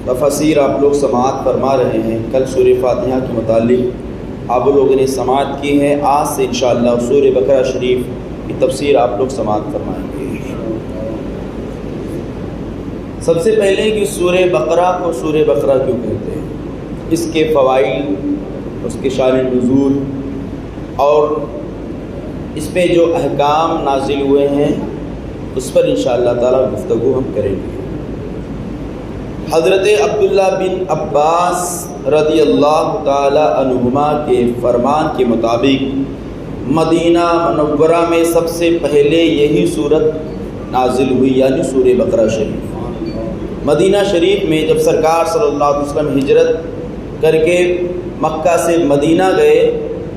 تفسیر آپ لوگ سماعت فرما رہے ہیں۔ کل سورہ فاتحہ کے متعلق آپ لوگوں نے سماعت کی ہے، آج سے انشاءاللہ سورہ بقرہ شریف کی تفسیر آپ لوگ سماعت فرمائیں گے۔ سب سے پہلے کہ سورہ بقرہ کو سورہ بقرہ کیوں کہتے ہیں، اس کے فوائد، اس کے شان نزول اور اس میں جو احکام نازل ہوئے ہیں اس پر انشاءاللہ تعالی گفتگو ہم کریں گے۔ حضرت عبداللہ بن عباس رضی اللہ تعالی عنہما کے فرمان کے مطابق مدینہ منورہ میں سب سے پہلے یہی صورت نازل ہوئی، یعنی سورہ بقرہ شریف۔ مدینہ شریف میں جب سرکار صلی اللہ علیہ وسلم ہجرت کر کے مکہ سے مدینہ گئے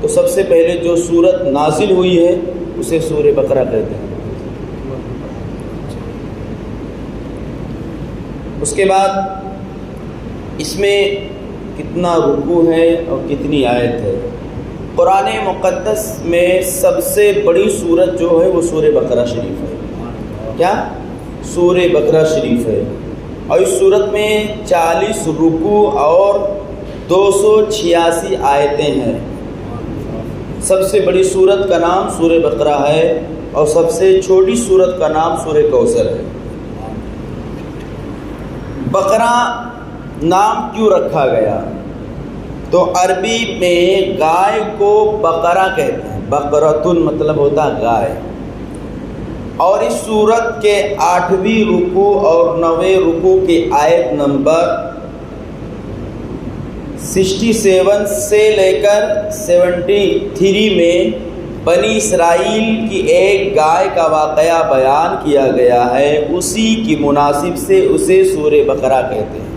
تو سب سے پہلے جو صورت نازل ہوئی ہے اسے سورہ بقرہ کہتے ہیں۔ اس کے بعد اس میں کتنا رکوع ہے اور کتنی آیت ہے۔ قرآن مقدس میں سب سے بڑی سورت جو ہے وہ سورہ بقرہ شریف ہے۔ کیا؟ سورہ بقرہ شریف ہے، اور اس سورت میں 40 رکوع اور 286 آیتیں ہیں۔ سب سے بڑی سورت کا نام سورہ بقرہ ہے اور سب سے چھوٹی سورت کا نام سورہ کوثر ہے۔ بقرہ نام کیوں رکھا گیا؟ تو عربی میں گائے کو بقرہ کہتے ہیں، بقرۃن مطلب ہوتا ہے گائے، اور اس سورت کے 8ویں رکوع اور 9ویں رکوع کی آیت نمبر 67 سے لے کر 73 میں بنی اسرائیل کی ایک گائے کا واقعہ بیان کیا گیا ہے، اسی کی مناسب سے اسے سورہ بقرہ کہتے ہیں۔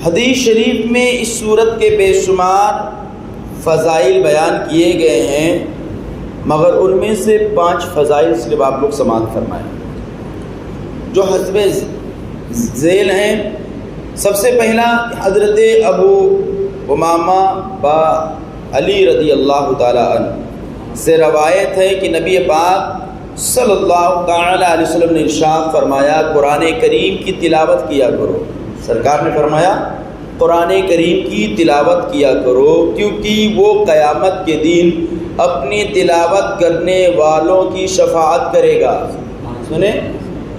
حدیث شریف میں اس سورت کے بے شمار فضائل بیان کیے گئے ہیں، مگر ان میں سے 5 فضائل صرف آپ لوگ سماعت فرمائیں جو حسب ذیل ہیں۔ سب سے پہلا حضرت ابو امامہ با علی رضی اللہ تعالی عنہ سے روایت ہے کہ نبی پاک صلی اللہ تعالی علیہ وسلم نے ارشاد فرمایا، قرآن کریم کی تلاوت کیا کرو۔ سرکار نے فرمایا قرآن کریم کی تلاوت کیا کرو، کیونکہ وہ قیامت کے دن اپنی تلاوت کرنے والوں کی شفاعت کرے گا۔ سنیں،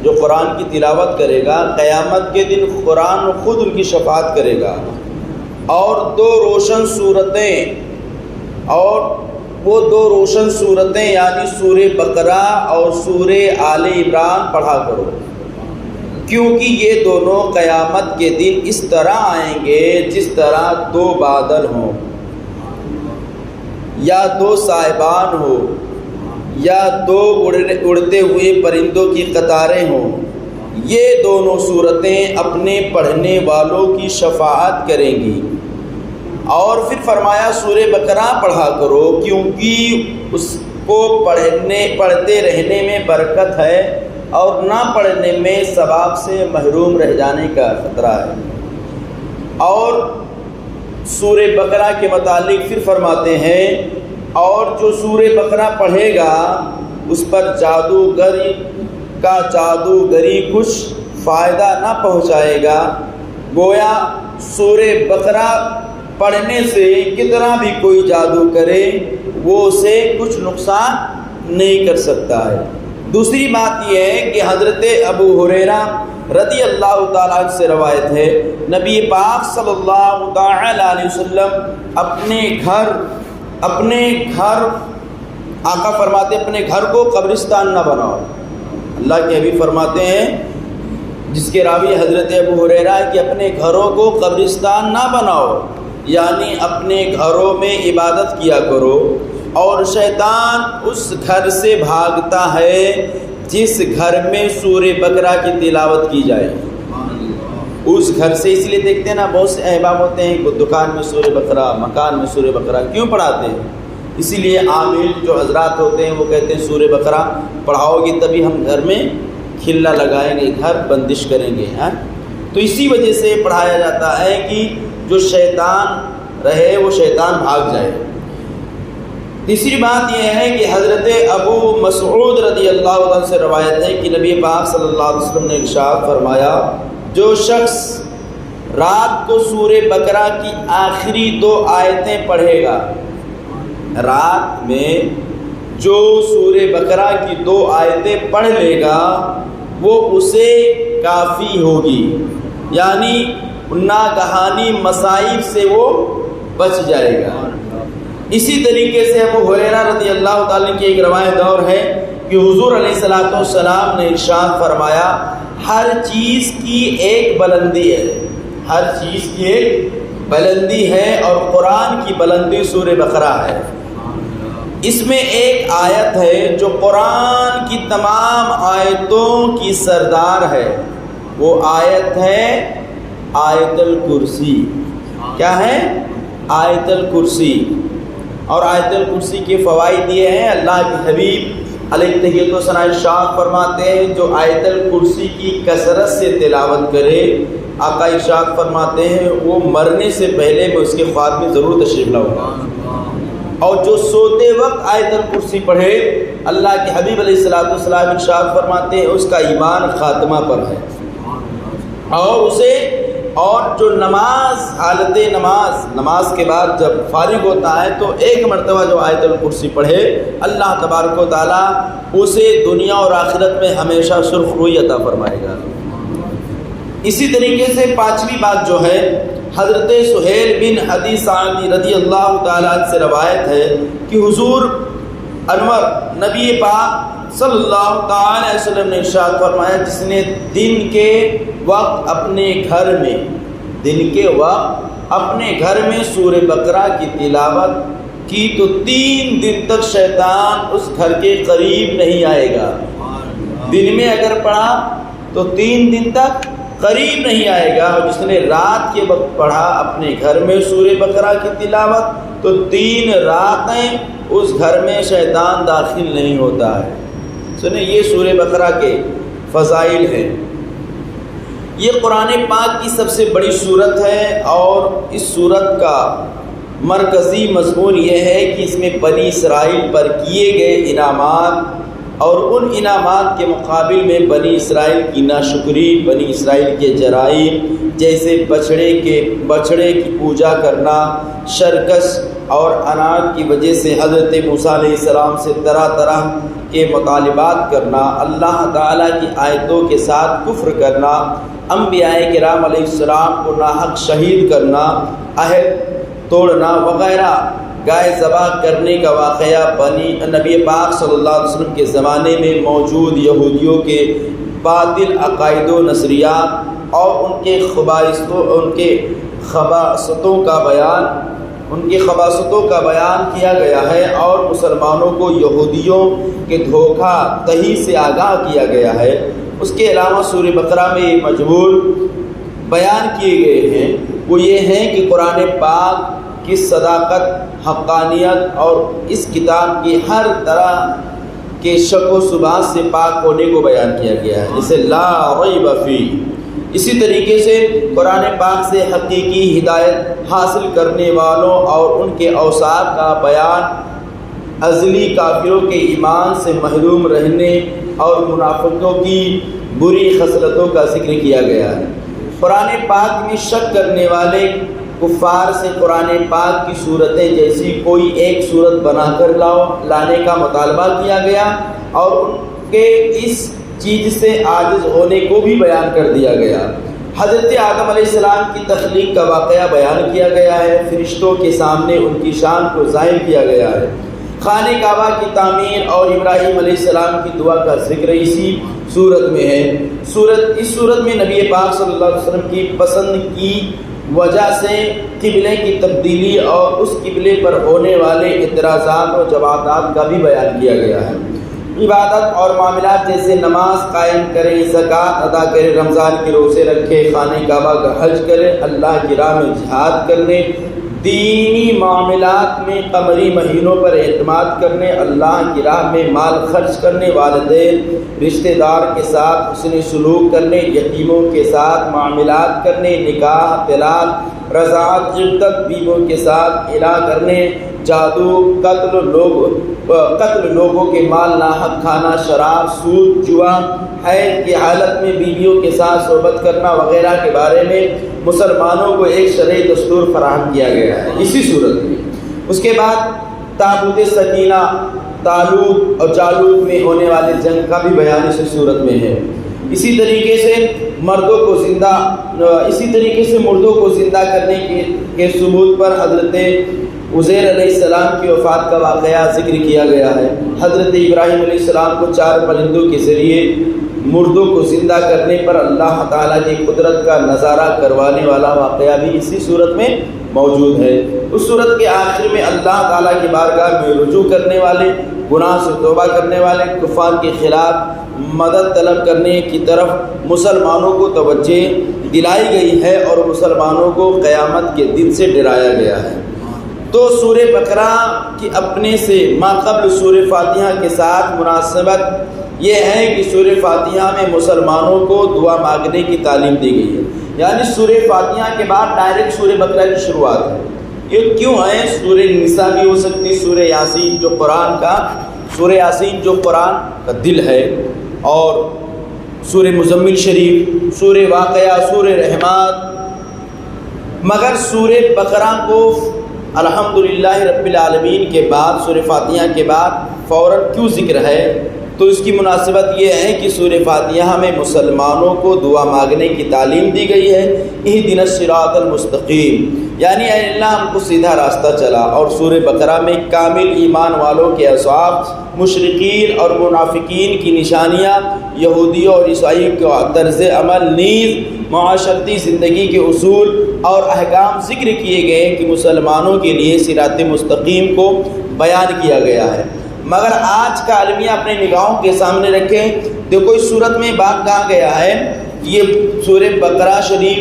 جو قرآن کی تلاوت کرے گا قیامت کے دن قرآن خود ان کی شفاعت کرے گا۔ اور دو روشن صورتیں یعنی سورہ بقرہ اور سورہ آل عمران پڑھا کرو، کیونکہ یہ دونوں قیامت کے دن اس طرح آئیں گے جس طرح 2 بادل ہوں، یا 2 سائبان ہو، یا 2 اڑتے ہوئے پرندوں کی قطاریں ہوں۔ یہ دونوں صورتیں اپنے پڑھنے والوں کی شفاعت کریں گی۔ اور پھر فرمایا سورہ بقرہ پڑھا کرو، کیونکہ اس کو پڑھتے رہنے میں برکت ہے اور نہ پڑھنے میں ثواب سے محروم رہ جانے کا خطرہ ہے۔ اور سورہ بقرہ کے متعلق پھر فرماتے ہیں، اور جو سورہ بقرہ پڑھے گا اس پر جادوگری کچھ فائدہ نہ پہنچائے گا۔ گویا سورہ بقرہ پڑھنے سے کتنا بھی کوئی جادو کرے وہ اسے کچھ نقصان نہیں کر سکتا ہے۔ دوسری بات یہ ہے کہ حضرت ابو ہریرہ رضی اللہ تعالیٰ عنہ سے روایت ہے، نبی پاک صلی اللہ تعالی علیہ وسلم اپنے گھر آقا فرماتے اپنے گھر کو قبرستان نہ بناؤ۔ اللہ کے حبیب فرماتے ہیں، جس کے راوی حضرت ابو ہریرہ کہ اپنے گھروں کو قبرستان نہ بناؤ، یعنی اپنے گھروں میں عبادت کیا کرو، اور شیطان اس گھر سے بھاگتا ہے جس گھر میں سورہ بقرہ کی تلاوت کی جائے، اس گھر سے۔ اس لیے دیکھتے ہیں نا بہت سے احباب ہوتے ہیں کہ دکان میں سورہ بقرہ، مکان میں سورہ بقرہ کیوں پڑھاتے ہیں؟ اسی لیے عامل جو حضرات ہوتے ہیں وہ کہتے ہیں سورہ بقرہ پڑھاؤ گے تبھی ہم گھر میں کھلا لگائیں گے، گھر بندش کریں گے۔ تو اسی وجہ سے پڑھایا جاتا ہے کہ جو شیطان رہے وہ شیطان بھاگ جائے۔ تیسری بات یہ ہے کہ حضرت ابو مسعود رضی اللہ عنہ سے روایت ہے کہ نبی پاک صلی اللہ علیہ وسلم نے ارشاد فرمایا، جو شخص رات کو سورہ بقرہ کی آخری 2 آیتیں پڑھے گا، رات میں جو سورہ بقرہ کی 2 آیتیں پڑھ لے گا وہ اسے کافی ہوگی، یعنی ناگہانی مصائب سے وہ بچ جائے گا۔ اسی طریقے سے ابو ہریرہ رضی اللہ تعالیٰ کی ایک روایت اور ہے کہ حضور علیہ الصلوۃ والسلام نے ارشاد فرمایا، ہر چیز کی ایک بلندی ہے، ہر چیز کی ایک بلندی ہے، اور قرآن کی بلندی سورہ بقرہ ہے۔ اس میں ایک آیت ہے جو قرآن کی تمام آیتوں کی سردار ہے، وہ آیت ہے آیت الکرسی۔ کیا ہے؟ آیت الکرسی۔ اور آیت الکرسی کے فوائد یہ ہیں، اللہ کے حبیب علیہ تحیۃ و ثناء ارشاد فرماتے ہیں جو آیت الکرسی کی کثرت سے تلاوت کرے، آقا ارشاد فرماتے ہیں وہ مرنے سے پہلے میں اس کے خواب میں ضرور تشریف لاؤں گا۔ اور جو سوتے وقت آیت الکرسی پڑھے، اللہ کے حبیب علیہ الصلوۃ والسلام ارشاد فرماتے ہیں اس کا ایمان خاتمہ پر ہے۔ اور جو حالت نماز کے بعد جب فارغ ہوتا ہے تو ایک مرتبہ جو آیت الکرسی پڑھے، اللہ تبارک و تعالیٰ اسے دنیا اور آخرت میں ہمیشہ سرخ روئی عطا فرمائے گا۔ اسی طریقے سے 5ویں بات جو ہے، حضرت سہیل بن ابی ساعد رضی اللہ تعالیٰ عنہ سے روایت ہے کہ حضور انور نبی پاک صلی اللہ تعالی علیہ وسلم نے ارشاد فرمایا، جس نے دن کے وقت اپنے گھر میں سورہ بقرہ کی تلاوت کی تو 3 دن تک شیطان اس گھر کے قریب نہیں آئے گا۔ دن میں اگر پڑھا تو 3 دن تک قریب نہیں آئے گا، اور جس نے رات کے وقت پڑھا اپنے گھر میں سورہ بقرہ کی تلاوت تو 3 راتیں اس گھر میں شیطان داخل نہیں ہوتا ہے۔ سنیں، یہ سورہ بقرہ کے فضائل ہیں۔ یہ قرآن پاک کی سب سے بڑی سورت ہے، اور اس سورت کا مرکزی مضمون یہ ہے کہ اس میں بنی اسرائیل پر کیے گئے انعامات اور ان انعامات کے مقابل میں بنی اسرائیل کی ناشکری، بنی اسرائیل کے جرائم جیسے بچڑے کی پوجا کرنا، شرکش اور اناج کی وجہ سے حضرت موسیٰ علیہ السلام سے طرح طرح کے مطالبات کرنا، اللہ تعالیٰ کی آیتوں کے ساتھ کفر کرنا، انبیاء کرام علیہ السلام کو ناحق شہید کرنا، عہد توڑنا وغیرہ، گائے ذبح کرنے کا واقعہ نبی پاک صلی اللہ علیہ وسلم کے زمانے میں موجود یہودیوں کے باطل عقائد و نظریات اور ان کے خباثتوں کا بیان کیا گیا ہے، اور مسلمانوں کو یہودیوں کے دھوکہ دہی سے آگاہ کیا گیا ہے۔ اس کے علاوہ سورہ بقرہ میں یہ مجموع بیان کیے گئے ہیں، وہ یہ ہیں کہ قرآن پاک کی صداقت، حقانیت اور اس کتاب کی ہر طرح کے شک و شبہات سے پاک ہونے کو بیان کیا گیا ہے، جسے لا ریب فیہ۔ اسی طریقے سے قرآن پاک سے حقیقی ہدایت حاصل کرنے والوں اور ان کے اوصاف کا بیان، ازلی کافروں کے ایمان سے محروم رہنے اور منافقوں کی بری خصلتوں کا ذکر کیا گیا ہے۔ قرآن پاک میں شک کرنے والے کفار سے قرآن پاک کی صورتیں جیسی کوئی ایک صورت بنا کر لانے کا مطالبہ کیا گیا، اور ان کے اس چیز سے عاجز ہونے کو بھی بیان کر دیا گیا۔ حضرت آدم علیہ السلام کی تخلیق کا واقعہ بیان کیا گیا ہے، فرشتوں کے سامنے ان کی شان کو ظاہر کیا گیا ہے۔ خانہ کعبہ کی تعمیر اور ابراہیم علیہ السلام کی دعا کا ذکر اسی صورت میں ہے۔ اس صورت میں نبی پاک صلی اللہ علیہ وسلم کی پسند کی وجہ سے قبلے کی تبدیلی اور اس قبلے پر ہونے والے اعتراضات اور جوابات کا بھی بیان کیا گیا ہے۔ عبادت اور معاملات جیسے نماز قائم کرے، زکوٰۃ ادا کرے، رمضان کے روزے رکھے، خانہ کعبہ کا حج کرے، اللہ کی راہ میں جہاد کرنے، دینی معاملات میں قمری مہینوں پر اعتماد کرنے، اللہ کی راہ میں مال خرچ کرنے، والدین رشتہ دار کے ساتھ حسن سلوک کرنے، یتیموں کے ساتھ معاملات کرنے، نکاح، طلاق، رضاعت، عدت، بیویوں کے ساتھ الا کرنے، جادو، قتل لوگوں کے مال ناحق کھانا، شراب، سود، جوا، حیض کی حالت میں بیویوں کے ساتھ صحبت کرنا وغیرہ کے بارے میں مسلمانوں کو ایک شرعی دستور فراہم کیا گیا ہے اسی صورت میں۔ اس کے بعد تابوت سکینہ، طالوت اور جالوت میں ہونے والے جنگ کا بھی بیان اسی صورت میں ہے۔ اسی طریقے سے مردوں کو زندہ کرنے کے ثبوت پر حضرت عزیر علیہ السلام کی وفات کا واقعہ ذکر کیا گیا ہے۔ حضرت ابراہیم علیہ السلام کو 4 پرندوں کے ذریعے مردوں کو زندہ کرنے پر اللہ تعالیٰ کی قدرت کا نظارہ کروانے والا واقعہ بھی اسی صورت میں موجود ہے۔ اس صورت کے آخر میں اللہ تعالیٰ کی بارگاہ میں رجوع کرنے والے، گناہ سے توبہ کرنے والے، کفار کے خلاف مدد طلب کرنے کی طرف مسلمانوں کو توجہ دلائی گئی ہے اور مسلمانوں کو قیامت کے دن سے ڈرایا گیا ہے۔ تو سورہ بقرہ کی اپنے سے ماقبل سورہ فاتحہ کے ساتھ مناسبت یہ ہے کہ سورہ فاتحہ میں مسلمانوں کو دعا مانگنے کی تعلیم دی گئی ہے، یعنی سورہ فاتحہ کے بعد ڈائریکٹ سورہ بقرہ کی شروعات ہے۔ یہ کیوں ہے؟ سورہ نساء بھی ہو سکتی، سورہ یاسین جو قرآن کا دل ہے، اور سورہ مزمل شریف، سورہ واقعہ، سورہ رحمات، مگر سورہ بقرہ کو الحمدللہ رب العالمین کے بعد، سورہ فاتحہ کے بعد فوراً کیوں ذکر ہے؟ تو اس کی مناسبت یہ ہے کہ سورہ فاتحہ میں مسلمانوں کو دعا مانگنے کی تعلیم دی گئی ہے، اہدنا الصراط المستقیم، یعنی اے اللہ ہم کو سیدھا راستہ چلا۔ اور سورہ بقرہ میں کامل ایمان والوں کے اوصاف، مشرکین اور منافقین کی نشانیاں، یہودیوں اور عیسائیوں کا طرز عمل، نیز معاشرتی زندگی کے اصول اور احکام ذکر کیے گئے کہ مسلمانوں کے لیے صراط مستقیم کو بیان کیا گیا ہے۔ مگر آج کا عالمیہ اپنے نگاہوں کے سامنے رکھیں، دیکھو اس صورت میں بات کہا گیا ہے کہ یہ سورہ بقرہ شریف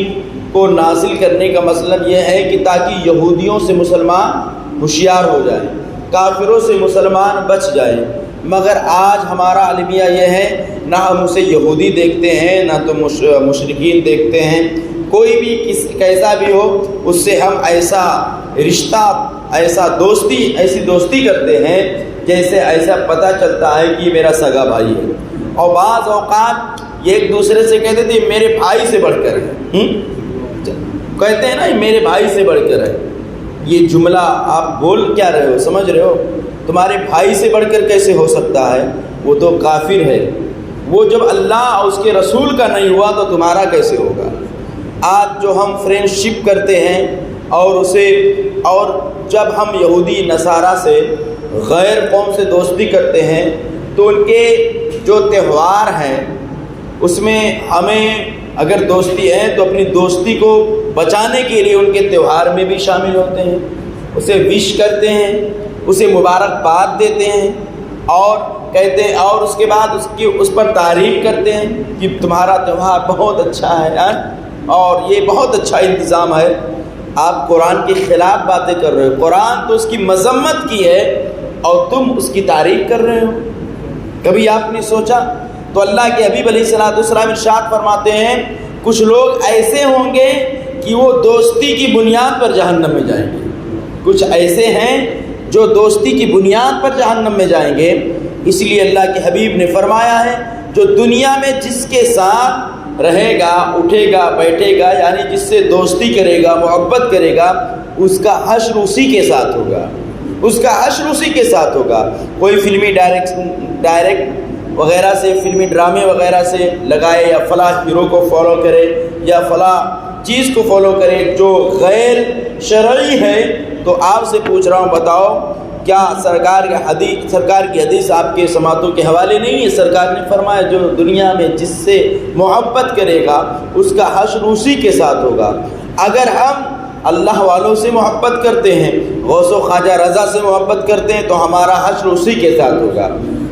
کو نازل کرنے کا مطلب یہ ہے کہ تاکہ یہودیوں سے مسلمان ہوشیار ہو جائیں، کافروں سے مسلمان بچ جائیں۔ مگر آج ہمارا عالمیہ یہ ہے، نہ ہم اسے یہودی دیکھتے ہیں نہ تو مشرکین دیکھتے ہیں، کوئی بھی کیسا بھی ہو اس سے ہم ایسا رشتہ، ایسی دوستی کرتے ہیں جیسے ایسا پتہ چلتا ہے کہ یہ میرا سگا بھائی ہے۔ اور بعض اوقات یہ ایک دوسرے سے کہتے تھے میرے بھائی سے بڑھ کر ہے، کہتے ہیں نا یہ میرے بھائی سے بڑھ کر ہے۔ یہ جملہ آپ بول کیا رہے ہو، سمجھ رہے ہو؟ تمہارے بھائی سے بڑھ کر کیسے ہو سکتا ہے؟ وہ تو کافر ہے، وہ جب اللہ اور اس کے رسول کا نہیں ہوا تو تمہارا کیسے ہوگا؟ آج جو ہم فرینڈ شپ کرتے ہیں اور جب ہم یہودی نصارہ سے، غیر قوم سے دوستی کرتے ہیں تو ان کے جو تہوار ہیں اس میں ہمیں اگر دوستی ہے تو اپنی دوستی کو بچانے کے لیے ان کے تہوار میں بھی شامل ہوتے ہیں، اسے وش کرتے ہیں، اسے مبارکباد دیتے ہیں اور کہتے ہیں، اور اس کے بعد اس پر تعریف کرتے ہیں کہ تمہارا تہوار بہت اچھا ہے اور یہ بہت اچھا انتظام ہے۔ آپ قرآن کے خلاف باتیں کر رہے ہو، قرآن تو اس کی مذمت کی ہے اور تم اس کی تعریف کر رہے ہو۔ کبھی آپ نے سوچا؟ تو اللہ کے حبیب علیہ السلام ارشاد فرماتے ہیں کچھ لوگ ایسے ہوں گے کہ وہ دوستی کی بنیاد پر جہنم میں جائیں گے، کچھ ایسے ہیں جو دوستی کی بنیاد پر جہنم میں جائیں گے۔ اس لیے اللہ کے حبیب نے فرمایا ہے جو دنیا میں جس کے ساتھ رہے گا، اٹھے گا، بیٹھے گا، یعنی جس سے دوستی کرے گا، محبت کرے گا، اس کا حشر اسی کے ساتھ ہوگا، اس کا حشر اسی کے ساتھ ہوگا۔ کوئی فلمی ڈائریکٹ وغیرہ سے، فلمی ڈرامے وغیرہ سے لگائے یا فلاں ہیرو کو فالو کرے یا فلاں چیز کو فالو کرے جو غیر شرعی ہے، تو آپ سے پوچھ رہا ہوں، بتاؤ کیا سرکار کی حدیث آپ کے سماعتوں کے حوالے نہیں ہے؟ سرکار نے فرمایا جو دنیا میں جس سے محبت کرے گا اس کا حشر اسی کے ساتھ ہوگا۔ اگر ہم اللہ والوں سے محبت کرتے ہیں، غوث و خواجہ رضا سے محبت کرتے ہیں تو ہمارا حشر اسی کے ساتھ ہوگا۔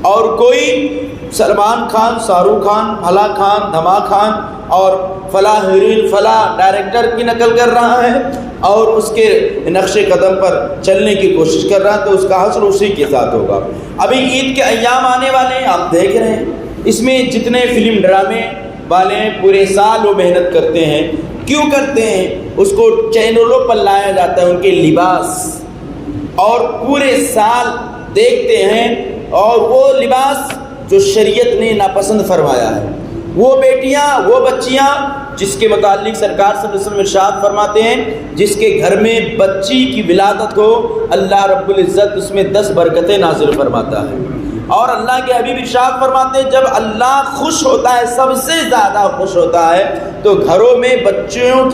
اور کوئی سلمان خان، شاہ رخ خان، فلاں خان، دھما خان اور فلاں ہیروئن، فلاں ڈائریکٹر کی نقل کر رہا ہے اور اس کے نقش قدم پر چلنے کی کوشش کر رہا ہے تو اس کا حشر اسی کے ساتھ ہوگا۔ ابھی عید کے ایام آنے والے ہیں، آپ دیکھ رہے ہیں، اس میں جتنے فلم ڈرامے والے ہیں پورے سال وہ محنت کرتے ہیں۔ کیوں کرتے ہیں؟ اس کو چینلوں پر لایا جاتا ہے، ان کے لباس، اور پورے سال دیکھتے ہیں، اور وہ لباس جو شریعت نے ناپسند فرمایا ہے، وہ بیٹیاں، وہ بچیاں جس کے متعلق سرکار صلی اللہ علیہ وسلم ارشاد فرماتے ہیں جس کے گھر میں بچی کی ولادت ہو اللہ رب العزت اس میں 10 برکتیں نازل فرماتا ہے۔ اور اللہ کے حبیب ارشاد فرماتے ہیں جب اللہ خوش ہوتا ہے، سب سے زیادہ خوش ہوتا ہے، تو گھروں میں بچیوں کی